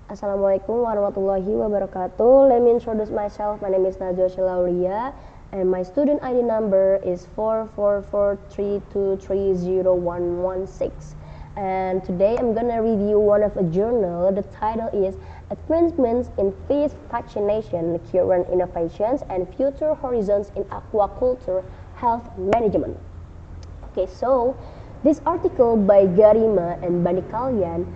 Assalamualaikum warahmatullahi wabarakatuh. Let me introduce myself. My name is Najwa Shilaulia, and my student ID number is 44432301116. And today I'm gonna review one of a journal. The title is Advancements in Fish Vaccination, Current Innovations and Future Horizons in Aquaculture Health Management. Okay, so this article by Garima and Banikalyan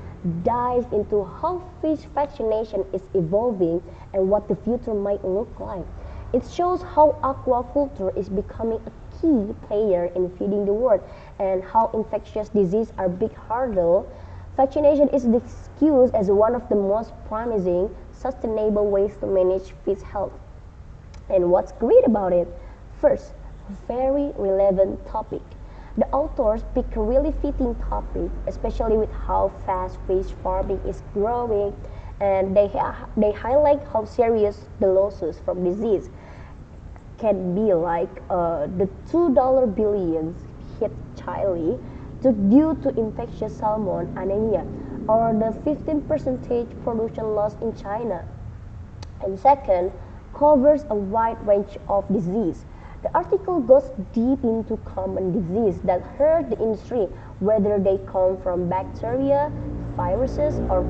dives into how fish vaccination is evolving and what the future might look like. It shows how aquaculture is becoming a key player in feeding the world and how infectious diseases are a big hurdle. Vaccination is discussed as one of the most promising, sustainable ways to manage fish health. And what's great about it? First, very relevant topic. The authors pick a really fitting topic, especially with how fast fish farming is growing, and they highlight how serious the losses from disease can be, like the $2 billions hit Chile due to infectious salmon anemia, or the 15% production loss in China. And second, covers a wide range of disease. The article goes deep into common diseases that hurt the industry, whether they come from bacteria, viruses, or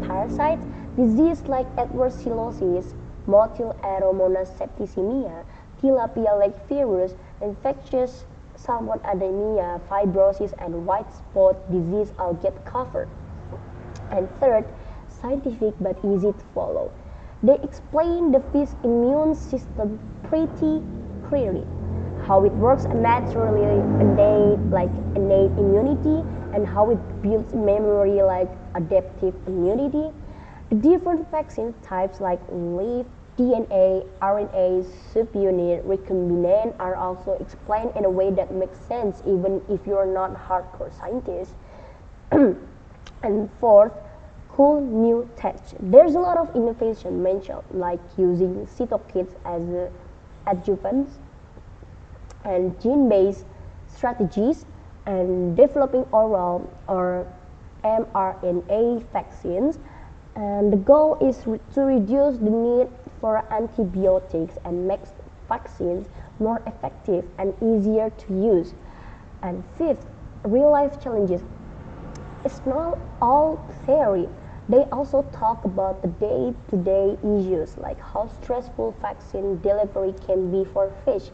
parasites. Diseases like Edwards-Sillosis, Motyl septicemia, tilapia lake virus, infectious salmon anemia, fibrosis, and white spot disease all get covered. And third, scientific but easy to follow. They explain the fish immune system pretty clearly, how it works naturally, innate immunity, and how it builds memory like adaptive immunity. The different vaccine types like leaf, DNA, RNA, subunit, recombinant are also explained in a way that makes sense even if you're not hardcore scientists. And fourth, cool new tech. There's a lot of innovation mentioned, like using cytokines as adjuvants and gene-based strategies and developing oral or mRNA vaccines. And the goal is to reduce the need for antibiotics and make vaccines more effective and easier to use. And fifth, real-life challenges. It's not all theory. They also talk about the day-to-day issues, like how stressful vaccine delivery can be for fish,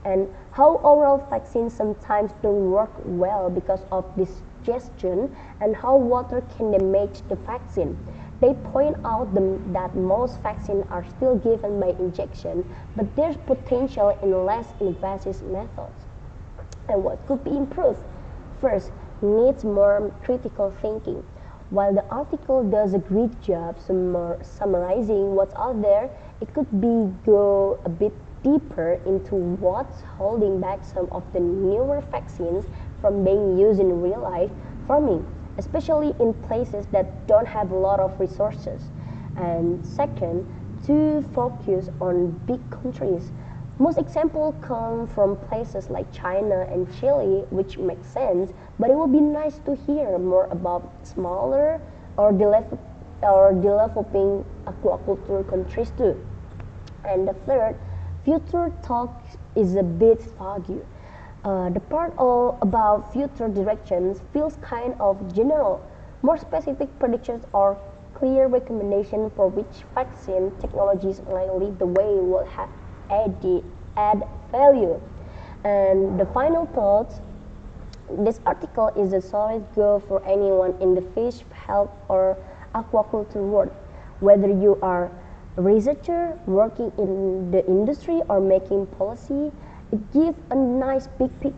and how oral vaccines sometimes don't work well because of digestion, and how water can damage the vaccine. They point out that most vaccines are still given by injection, but there's potential in less invasive methods. And what could be improved? First, needs more critical thinking. While the article does a great job summarizing what's out there, it could be go a bit deeper into what's holding back some of the newer vaccines from being used in real life farming, especially in places that don't have a lot of resources. And second, to focus on big countries. Most examples come from places like China and Chile, which makes sense, but it would be nice to hear more about smaller or developing aquaculture countries too. And the third, future talk is a bit foggy. The part all about future directions feels kind of general. More specific predictions or clear recommendation for which vaccine technologies might lead the way will have add value. And the final thoughts, this article is a solid go for anyone in the fish health or aquaculture world, whether you are a researcher working in the industry or making policy. It gives a nice big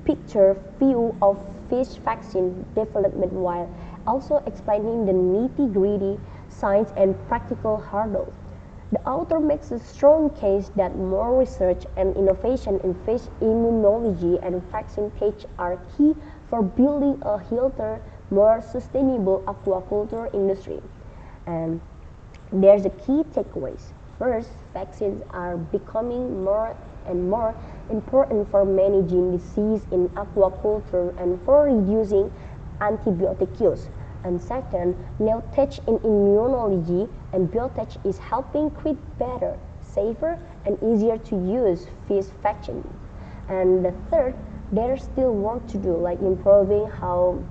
picture view of fish vaccine development while also explaining the nitty-gritty science and practical hurdles. The author makes a strong case that more research and innovation in fish immunology and vaccine tech are key for building a healthier, more sustainable aquaculture industry. And there's a key takeaways. First, vaccines are becoming more and more important for managing disease in aquaculture and for reducing antibiotic use. And second, neotech in immunology and biotech is helping create better, safer, and easier to use fish vaccine. And the third, there's still work to do, like improving how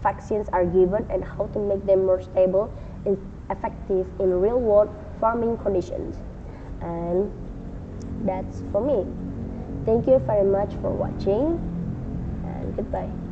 vaccines are given and how to make them more stable and effective in real-world farming conditions. And that's for me. Thank you very much for watching, and goodbye.